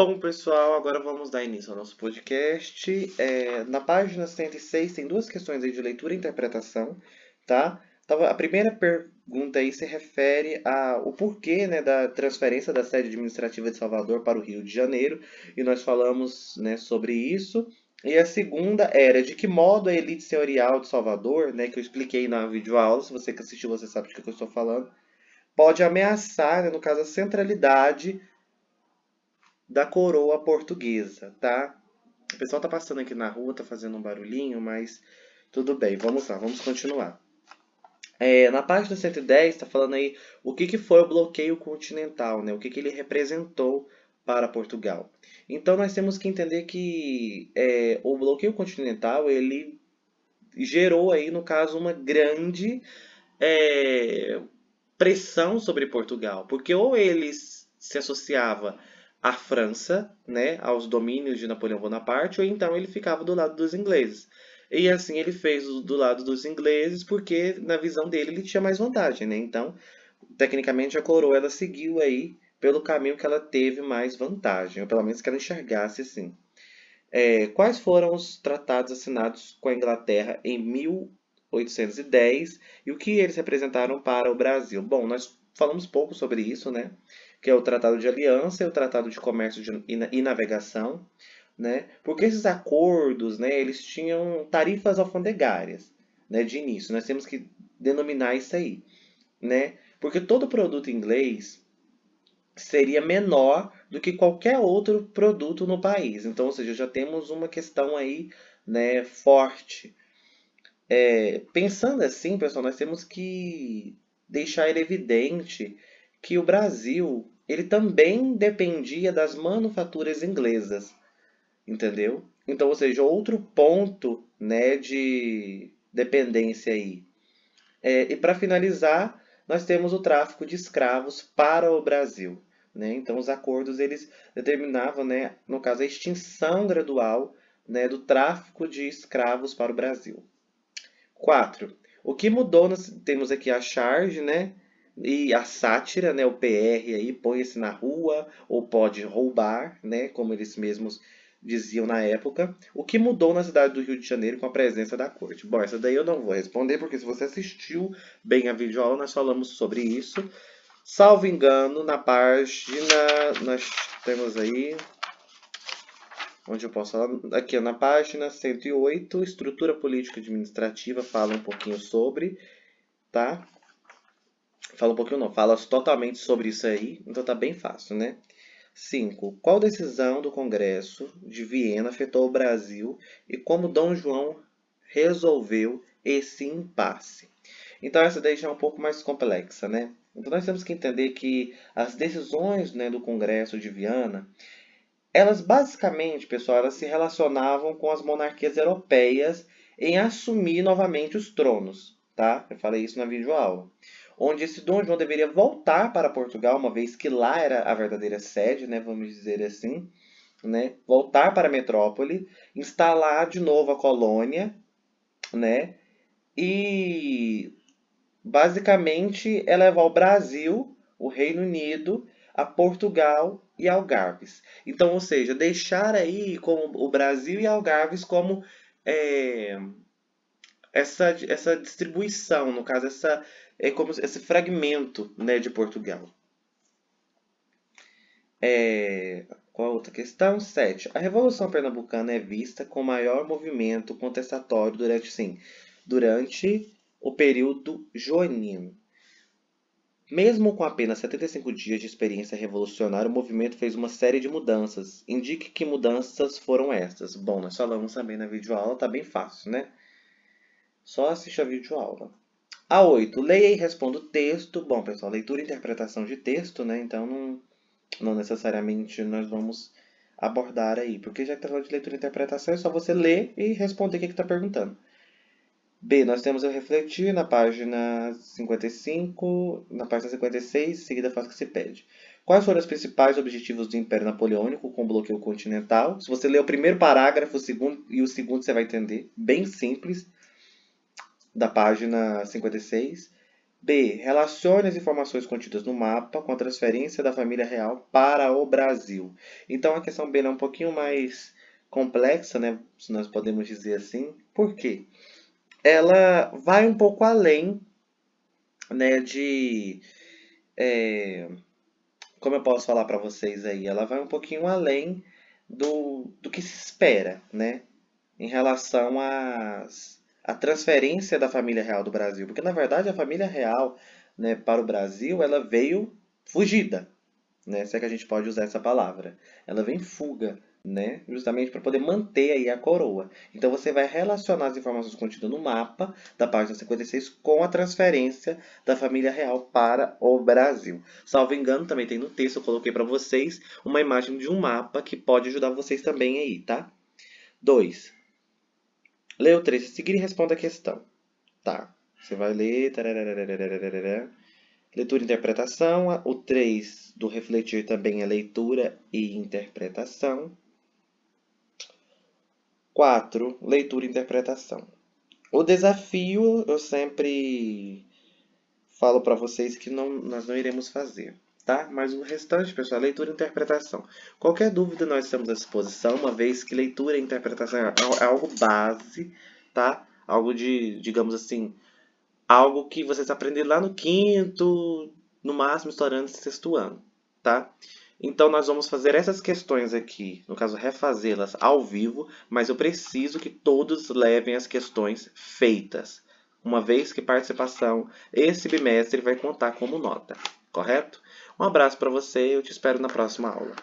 Bom, pessoal, agora vamos dar início ao nosso podcast. Na página 106 tem duas questões aí de leitura e interpretação, tá? Então, a primeira pergunta aí se refere ao porquê, né, da transferência da sede administrativa de Salvador para o Rio de Janeiro, e nós falamos, né, sobre isso. E a segunda era de que modo a elite senhorial de Salvador, né, que eu expliquei na videoaula, se você que assistiu, você sabe do que eu estou falando, pode ameaçar, né, no caso, a centralidade da coroa portuguesa, tá? O pessoal tá passando aqui na rua, tá fazendo um barulhinho, mas tudo bem, vamos lá, vamos continuar. Na página 110 está falando aí o que foi o bloqueio continental, né? O que ele representou para Portugal. Então nós temos que entender que o bloqueio continental ele gerou aí, no caso, uma grande é, pressão sobre Portugal, porque ou eles se associava à França, né, aos domínios de Napoleão Bonaparte, ou então ele ficava do lado dos ingleses. E assim ele fez do lado dos ingleses, porque na visão dele ele tinha mais vantagem, né? Então, tecnicamente a coroa ela seguiu aí pelo caminho que ela teve mais vantagem, ou pelo menos que ela enxergasse assim. Quais foram os tratados assinados com a Inglaterra em 1810 e o que eles representaram para o Brasil? Bom, nós falamos pouco sobre isso, né? Que é o Tratado de Aliança e o Tratado de Comércio e Navegação, né? Porque esses acordos, né, eles tinham tarifas alfandegárias, né, de início. Nós temos que denominar isso aí, né? Porque todo produto inglês seria menor do que qualquer outro produto no país. Então, ou seja, já temos uma questão aí, né, forte. Pensando assim, pessoal, nós temos que deixar ele evidente que o Brasil, ele também dependia das manufaturas inglesas, entendeu? Então, ou seja, outro ponto, né, de dependência aí. E para finalizar, nós temos o tráfico de escravos para o Brasil, né? Então, os acordos eles determinavam, né, no caso, a extinção gradual, né, do tráfico de escravos para o Brasil. 4. O que mudou, nós temos aqui a charge, né, e a sátira, né, o PR aí, põe-se na rua ou pode roubar, né, como eles mesmos diziam na época. O que mudou na cidade do Rio de Janeiro com a presença da corte? Bom, essa daí eu não vou responder, porque se você assistiu bem a videoaula, nós falamos sobre isso. Salvo engano, na página, nós temos aí, onde eu posso falar, aqui na página 108, estrutura política administrativa, fala um pouquinho sobre, tá? Fala um pouquinho não, fala totalmente sobre isso aí, então tá bem fácil, né? 5. Qual decisão do Congresso de Viena afetou o Brasil e como Dom João resolveu esse impasse? Então essa daí já é um pouco mais complexa, né? Então nós temos que entender que as decisões, né, do Congresso de Viana, elas basicamente, pessoal, elas se relacionavam com as monarquias europeias em assumir novamente os tronos, tá? Eu falei isso na videoaula. Onde esse Dom João deveria voltar para Portugal, uma vez que lá era a verdadeira sede, né, vamos dizer assim, né? Voltar para a metrópole, instalar de novo a colônia, né? E basicamente é levar o Brasil, o Reino Unido, a Portugal e Algarves. Então, ou seja, deixar aí como o Brasil e Algarves como é, essa distribuição, no caso, como esse fragmento, né, de Portugal. Qual a outra questão? 7. A Revolução Pernambucana é vista com maior movimento contestatório durante o período joanino. Mesmo com apenas 75 dias de experiência revolucionária, o movimento fez uma série de mudanças. Indique que mudanças foram estas. Bom, nós falamos também na videoaula, tá bem fácil, né? Só assiste a videoaula. A 8. Leia e responda o texto. Bom, pessoal, leitura e interpretação de texto, né? Então não necessariamente nós vamos abordar aí. Porque já que está falando de leitura e interpretação, é só você ler e responder o que está perguntando. B, nós temos o refletir na página 55, na página 56, em seguida faz o que se pede. Quais foram os principais objetivos do Império Napoleônico com o bloqueio continental? Se você ler o primeiro parágrafo o segundo você vai entender. Bem simples, da página 56. B. Relacione as informações contidas no mapa com a transferência da família real para o Brasil. Então a questão B é um pouquinho mais complexa, né? Se nós podemos dizer assim. Por quê? Ela vai um pouco além, né, como eu posso falar para vocês aí? Ela vai um pouquinho além do que se espera, né? Em relação à transferência da família real do Brasil. Porque, na verdade, a família real, né, para o Brasil, ela veio fugida, né? Se é que a gente pode usar essa palavra. Ela vem em fuga, né? Justamente para poder manter aí a coroa. Então você vai relacionar as informações contidas no mapa da página 56 com a transferência da família real para o Brasil. Salvo engano, também tem no texto, eu coloquei para vocês uma imagem de um mapa que pode ajudar vocês também aí, tá? 2. Lê o 3 a seguir e responda a questão. Tá. Você vai ler. Leitura e interpretação. O 3 do refletir também é leitura e interpretação. 4. Leitura e interpretação. O desafio eu sempre falo para vocês que nós não iremos fazer, tá? Mas o restante, pessoal, leitura e interpretação. Qualquer dúvida nós estamos à disposição, uma vez que leitura e interpretação é algo base, tá? Algo de, digamos assim, algo que vocês aprenderam lá no quinto, no máximo estourando sexto ano, tá? Então nós vamos fazer essas questões aqui, no caso refazê-las ao vivo, mas eu preciso que todos levem as questões feitas, uma vez que participação esse bimestre vai contar como nota, correto? Um abraço para você, eu te espero na próxima aula.